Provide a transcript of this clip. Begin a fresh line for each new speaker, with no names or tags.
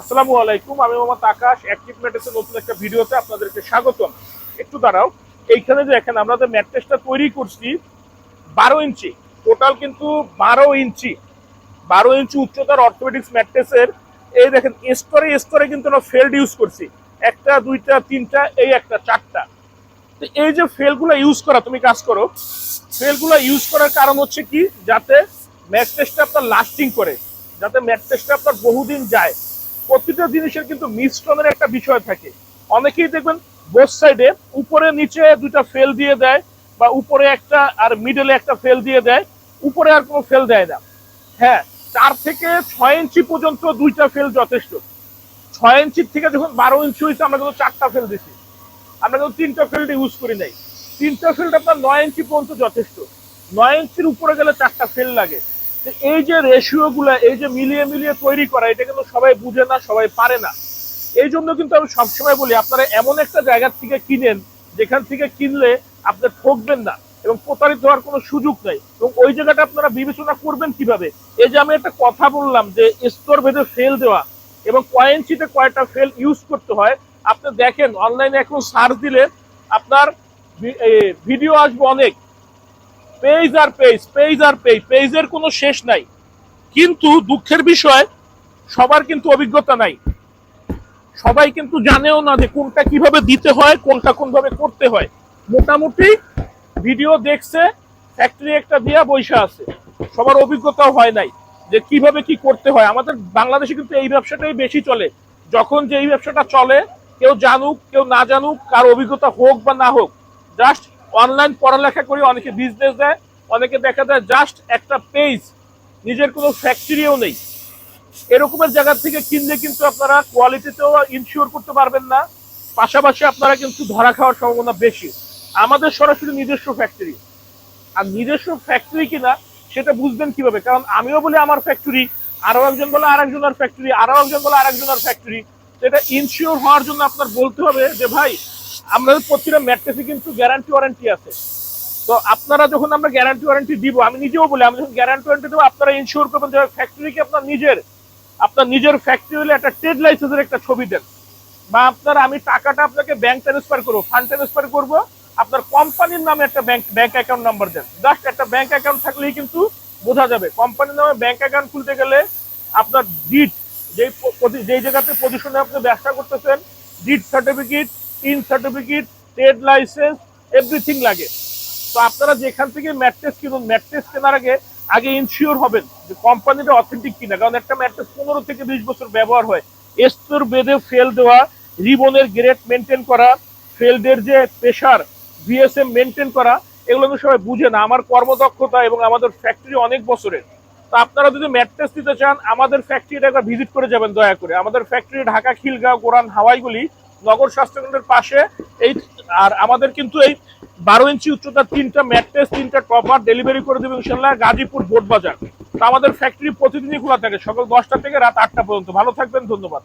আসসালামু আলাইকুম, আমি মোহাম্মদ আকাশ। অ্যাক্টিভ ম্যাট্রেসের নতুন একটা ভিডিওতে আপনাদেরকে স্বাগতম। একটু দাঁড়াও। এইখানে যে দেখেন আমরা যে ম্যাট্রেসটা তৈরি করছি 12 ইঞ্চি, টোটাল কিন্তু 12 ইঞ্চি, 12 ইঞ্চি উচ্চতার অর্থোপেডিক্স ম্যাট্রেসের এই দেখেন স্তরে স্তরে কিন্তু আমরা ফেল্ড ইউজ করছি। একটা, দুইটা, তিনটা, এই একটা, চারটা। তো এই যে ফেলগুলো ইউজ করা, তুমি কাজ করো, ফেলগুলো ইউজ করার কারণ হচ্ছে কি, যাতে ম্যাট্রেসটা আপনার লাস্টিং করে, যাতে ম্যাট্রেসটা আপনার বহুদিন যায়। প্রতিটা জিনিসের কিন্তু মিশ্রণের একটা বিষয় থাকে। অনেকেই দেখবেন বোথ সাইডে উপরে নিচে দুইটা ফেল দিয়ে দেয়, বা উপরে একটা আর মিডলে একটা ফেল দিয়ে দেয়, উপরে আর কোনো ফেল দেয় না। হ্যাঁ, 4 থেকে 6 ইঞ্চি পর্যন্ত দুইটা ফেল যথেষ্ট। 6 ইঞ্চির থেকে যখন 12 ইঞ্চি হয়েছে আমরা কিন্তু 4টা ফেল দিছি, আমরা কিন্তু 3টা ফিল্ড ইউজ করি নাই। 3টা ফিল্ড আপনার 9 ইঞ্চি পর্যন্ত যথেষ্ট। 9 ইঞ্চির উপরে গেলে 4টা ফিল্ড লাগে। এই যে রেশিও গুলা, এই যে মিলিয়ে মিলিয়ে তৈরি করা, এটা কিন্তু সবাই বুঝে না, সবাই পারে না। এই জন্য কিন্তু আমি সবসময় বলি, আপনারা এমন একটা জায়গা থেকে কিনেন যেখান থেকে কিনলে আপনি ঠকবেন না এবং প্রতারিত হওয়ার কোনো সুযোগ নাই। এবং ওই জায়গাটা আপনারা বিবেচনা করবেন কিভাবে। এই যে আমি একটা কথা বললাম যে স্তর ভেদে ফেল দেওয়া এবং কয় ইঞ্চিতে কয়টা ফেল ইউজ করতে হয়, আপনি দেখেন অনলাইনে এখন সার্চ দিলে আপনার ভিডিও আসবে অনেক, পেজ আর পেজ, পেজ আর পেজ, পেজের কোনো শেষ নাই। কিন্তু দুঃখের বিষয়, সবার কিন্তু অভিজ্ঞতা নাই। সবাই কিন্তু জানেও না যে কোনটা কিভাবে দিতে হয়, কোনটা কোনভাবে করতে হয়। মোটামুটি ভিডিও দেখছে, ফ্যাক্টরি একটা দিয়া বৈশা আছে, সবার অভিজ্ঞতাও হয় নাই যে কিভাবে কি করতে হয়। আমাদের বাংলাদেশে কিন্তু এই ব্যবসাটাই বেশি চলে। যখন যে এই ব্যবসাটা চলে, কেউ জানুক কেউ না জানুক, কার অভিজ্ঞতা হোক বা না হোক, জাস্ট অনলাইন পড়ালেখা করে অনেকে বিজনেস দেয়, অনেকে দেখা যায় জাস্ট একটা পেজ, নিজের কোনো ফ্যাক্টরিও নেই। এরকমের জায়গা থেকে কিনলে কিন্তু আপনারা কোয়ালিটিতেও ইনশিওর করতে পারবেন না, পাশাপাশি আপনারা কিন্তু ধরা খাওয়ার সম্ভাবনা বেশি। আমাদের সরাসরি নিজস্ব ফ্যাক্টরি, আর নিজস্ব ফ্যাক্টরি কিনা সেটা বুঝবেন কিভাবে, কারণ আমিও বলি আমার ফ্যাক্টরি, আরো একজন বলে আরেকজনের ফ্যাক্টরি, আরো একজন বলে আরেকজনের ফ্যাক্টরি। সেটা ইনশিওর হওয়ার জন্য আপনার বলতে হবে যে ভাই, আমাদের প্রতিটা ম্যাট্রেসে কিন্তু গ্যারান্টি ওয়ারেন্টি আছে। তো আপনারা যখন আমরা গ্যারান্টি ওয়ারেন্টি দিব, আমি নিজেও বলি, আমি যখন গ্যারান্টি ওয়ারেন্টি দেবো, আপনারা ইনশিওর করবেন যে ফ্যাক্টরি কি আপনার নিজের ফ্যাক্টরি হলে একটা ট্রেড লাইসেন্সের একটা ছবি দেন, বা আপনার আমি টাকাটা আপনাকে ব্যাংক ট্রান্সফার করবো, ফান্ড ট্রান্সফার করবো, আপনার কোম্পানির নামে একটা ব্যাংক অ্যাকাউন্ট নাম্বার দেন। জাস্ট একটা ব্যাংক অ্যাকাউন্ট থাকলেই কিন্তু বোঝা যাবে। কোম্পানির নামে ব্যাংক অ্যাকাউন্ট খুলতে গেলে আপনার ডিট, যেই জায়গাতে পজিশনে আপনি ব্যবসা করতেছেন, ডিট certificate, in certificate, trade licence, everything লাগে। তো আপনারা যেখান থেকে ম্যাট্রেস কিনুন, ম্যাট্রেস কেনার আগে আগে ইনশিওর হবেন যে কোম্পানিটা অথেন্টিক কিনা, কারণ একটা ম্যাট্রেস 15 থেকে 20 বছর ব্যবহার হয়। স্তর বেঁধে ফেল দেওয়া, রিবনের গ্রেড মেনটেন করা, ফেল্ডের যে প্রেশার, ভিএসএম মেনটেন করা, এগুলো কিন্তু সবাই বুঝে না। আমার কর্মদক্ষতা এবং আমাদের ফ্যাক্টরি অনেক বছরের। তো আপনারা যদি ম্যাট্রেস নিতে চান, আমাদের ফ্যাক্টরিটা একবার ভিজিট করে যাবেন দয়া করে। আমাদের ফ্যাক্টরি ঢাকা খিলগাঁও গোরান হাওয়াইগুলি নগর স্বাস্থ্যকেন্দ্রের পাশে। এই আর আমাদের কিন্তু এই 12 ইঞ্চি উচ্চতার 3টা ম্যাট্রেস, 3টা টপার ডেলিভারি করে দেবে ইনশাল্লাহ গাজীপুর বোট বাজার। তো আমাদের ফ্যাক্টরি প্রতিদিনই খোলা থাকে, সকাল 10টা থেকে রাত 8টা পর্যন্ত। ভালো থাকবেন, ধন্যবাদ।